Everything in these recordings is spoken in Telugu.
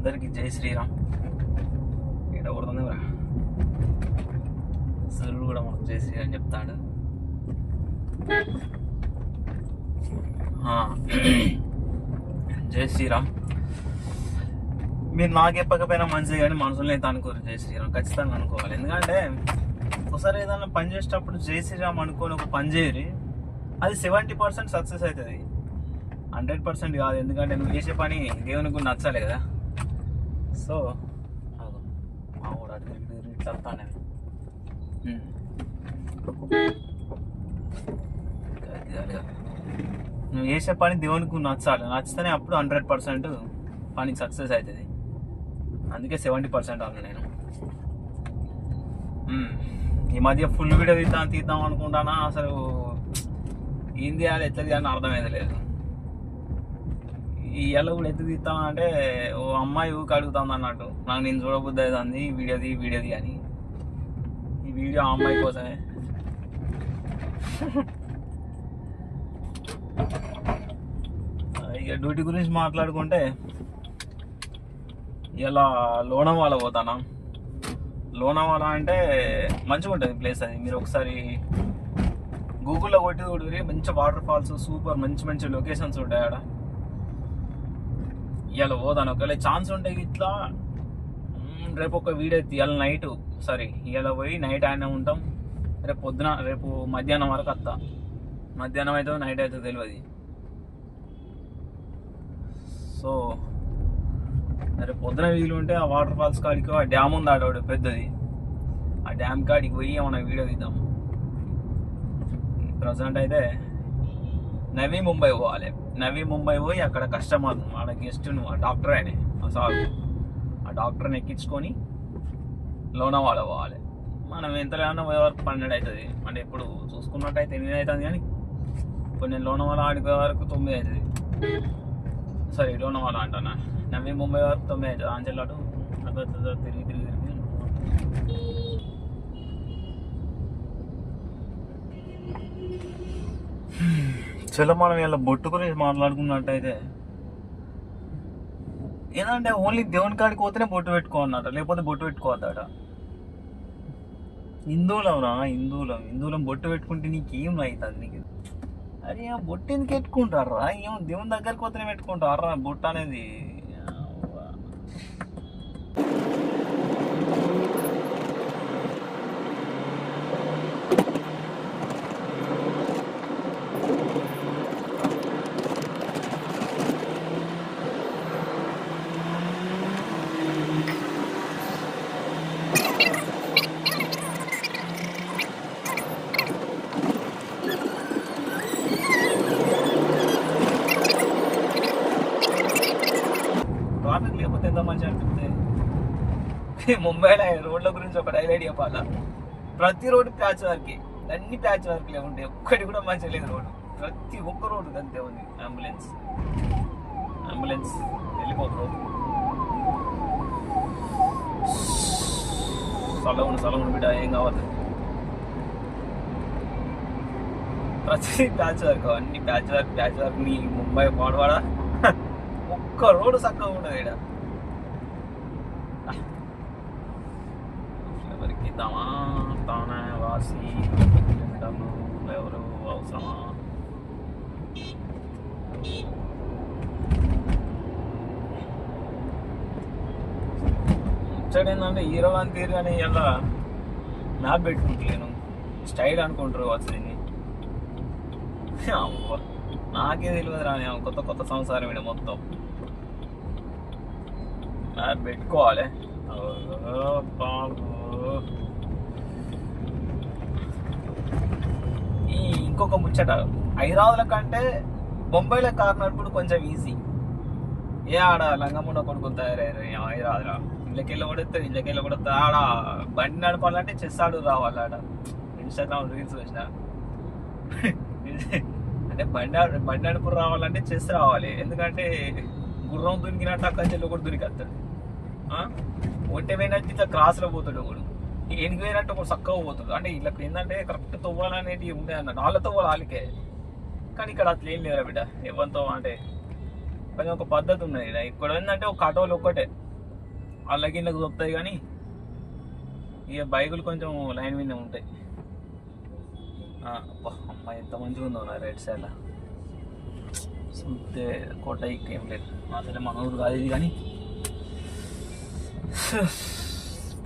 అందరికి జై శ్రీరామ్. ఈడ కొడుతుంది రా సరుడు కూడా మనకు జై శ్రీరామ్ చెప్తాడు. జై శ్రీరామ్. మీరు నాకు చెప్పకపోయినా మంచిది, కానీ మనసులో అయితే అనుకోరు జై శ్రీరామ్. ఖచ్చితంగా అనుకోవాలి. ఎందుకంటే ఒకసారి ఏదైనా పని చేసేటప్పుడు జై శ్రీరామ్ అనుకోని ఒక పని చేయరు, అది 70% సక్సెస్ అవుతుంది, 100% కాదు. ఎందుకంటే నువ్వు చేసే పని దేవునికి నచ్చాలి కదా. సో మా కూడా చెప్తాను. నువ్వు చేసే పని దేవునికి నచ్చాలి, నచ్చితేనే అప్పుడు 100% పని సక్సెస్ అవుతుంది. అందుకే 70% అన్నా నేను. ఈ మధ్య ఫుల్ వీడియో తీద్దాం అనుకుంటానా, అసలు ఏం చేయాలి ఎట్లా చేయాలని అర్థమైంది లేదు. ఈ ఎలా కూడా ఎత్తు తీస్తాను అంటే ఓ అమ్మాయి ఊరికి అడుగుతుంది అన్నట్టు, నాకు నేను చూడబుద్ధి అవుతుంది వీడియోది అని. ఈ వీడియో ఆ అమ్మాయి కోసమే. ఇక డ్యూటీ గురించి మాట్లాడుకుంటే ఇలా లోనావాలా పోతానా. లోనావాలా అంటే మంచిగా ఉంటుంది ప్లేస్. అది మీరు ఒకసారి గూగుల్లో కొట్టి చూడరి, మంచి వాటర్ ఫాల్స్, సూపర్ మంచి లొకేషన్స్ ఉంటాయి ఆడ. ఇవాళ పోతాను, ఒకవేళ ఛాన్స్ ఉంటే ఇట్లా. రేపు ఒక వీడియో ఇవాళ నైట్, ఇవాళ పోయి నైట్ ఆయన ఉంటాం. రేపు మధ్యాహ్నం వరకు వస్తా. మధ్యాహ్నం అయితే నైట్ అయితే తెలియదు. సో రేపు పొద్దున వీలు ఉంటే ఆ వాటర్ ఫాల్స్ కాడికి, ఆ డ్యామ్ ఉంది ఆడవాడు పెద్దది, ఆ డ్యామ్ కాడికి పోయి ఏమన్నా వీడియో తీద్దాం. ప్రజెంట్ అయితే నవీ ముంబై పోవాలి. నవీ ముంబై పోయి అక్కడ కస్టమర్, ఆడ గెస్ట్, ఆ డాక్టర్ ఆయన, ఆ సార్, ఆ డాక్టర్ని ఎక్కించుకొని లోనావాలా పోవాలి. మనం ఎంతలేమన్నా పోయే వరకు 12 అవుతుంది. అంటే ఇప్పుడు చూసుకున్నట్టయితే 8 అవుతుంది, కానీ ఇప్పుడు నేను లోనావాలా ఆడిపోయే వరకు 9 అవుతుంది. లోనావాలా అంటానా, నవీ ముంబై వరకు 9 అవుతుంది. ఆంచెల్లాటు అక్కడ తిరిగి చలో మనం ఇలా బొట్టు గురించి మాట్లాడుకున్నట్టయితే ఏంటంటే ఓన్లీ దేవుని కాడికి పోతేనే బొట్టు పెట్టుకోవన్నట, లేకపోతే బొట్టు పెట్టుకోవద్దట. హిందువులం బొట్టు పెట్టుకుంటే నీకేం అవుతుంది నీకు? అరే బొట్టు ఎందుకు పెట్టుకుంటారా? ఏమో దేవుని దగ్గరికి పోతేనే పెట్టుకుంటారా బొట్టు అనేది. ట్రాఫిక్ లేకపోతే ఎంత మంచిగా అనిపిస్తుంది. ముంబైలో రోడ్ల గురించి ఒక హైలైట్ చెప్పాలా, ప్రతి రోడ్డు ప్యాచ్ వర్క్, అన్ని ప్యాచ్ వర్క్లే ఉంటాయి, ఒక్కటి కూడా మంచిగా లేదు రోడ్డు. ప్రతి ఒక్క రోడ్డు అంతే ఉంది. అంబులెన్స్ వెళ్ళిపోతారు. సలవును బిడ్డ, ఏం కావాలి. ప్రతి ప్యాచ్ వర్క్, అన్ని ప్యాచ్ వర్క్. నీ ముంబై పాడవాడ ఒక్క రోడ్డు చక్కగా ఉండదు ఇక్కడ. ఎవరికి ఇద్దామా? తానే వాసి ఎవరు అవసరమా? ముచ్చటేందంటే హీరో అని తీరు, కానీ ఇలా మ్యాప్ పెట్టుకుంటలేను. స్టైల్ అనుకుంటారు వచ్చి నాకే తెలియదు రా. కొత్త సంసారం ఇక్కడ మొత్తం మ్యాప్ పెట్టుకోవాలి. ఇంకొక ముచ్చట, హైదరాబాద్ల కంటే బొంబాయిలో కారు నడుపుడు కొంచెం ఈజీ. ఆడ లంగముండ కొడుకుని తయారయ్యారు హైదరాబాద్లో. ఇళ్ళకెళ్ళి కొడుతుంది ఆడ. బండి నడపాలంటే చెస్సాడు రావాలి ఆడ. ఇన్స్టాగ్రామ్ రీల్స్ వచ్చిన అంటే బండి నడుపు రావాలంటే చెస్ రావాలి. ఎందుకంటే గుర్రం దునికినట్టు అక్క చెల్లి ఒకటి దునికేస్తాడు. ఒంటె పోయినట్టు ఇట్లా క్రాస్లో పోతాడు ఒకడు, ఎనికి పోయినట్టు ఒకటి చక్కగా పోతాడు. అంటే వీళ్ళకి ఏంటంటే కరెక్ట్ తవ్వాలనేటివి ఉంటాయి అన్నట్టు, వాళ్ళ తవ్వాలి వాళ్ళకే. కానీ ఇక్కడ అట్లా ఏం లేరా బిడ్డ. ఎవరితో అంటే కొంచెం ఒక పద్ధతి ఉన్నది. ఇక్కడ ఏంటంటే ఒక ఆటోలు ఒక్కటే, వాళ్ళకి ఇళ్ళకి దొరుకుతాయి కానీ ఇక బైకులు కొంచెం లైన్ మీద ఉంటాయి. అమ్మాయి ఎంత మంచిగా ఉందో నా రైట్ సైడ్లో చూస్తే కోట ఏం లేదు. అసలు మన ఊరు కాదు ఇది కానీ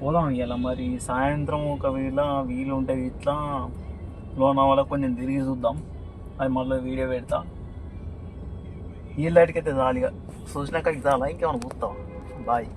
పోదాం ఇలా మరి. సాయంత్రం ఒకవేళ వీలు ఉంటుంది ఇట్లా లోనావాలా కొంచెం తిరిగి చూద్దాం. అది మళ్ళీ వీడియో పెడతా. ఈ లైట్కి అయితే చాలు ఇక చూసినాక చాలా ఇంకేమైనా చూస్తాం. బాయ్.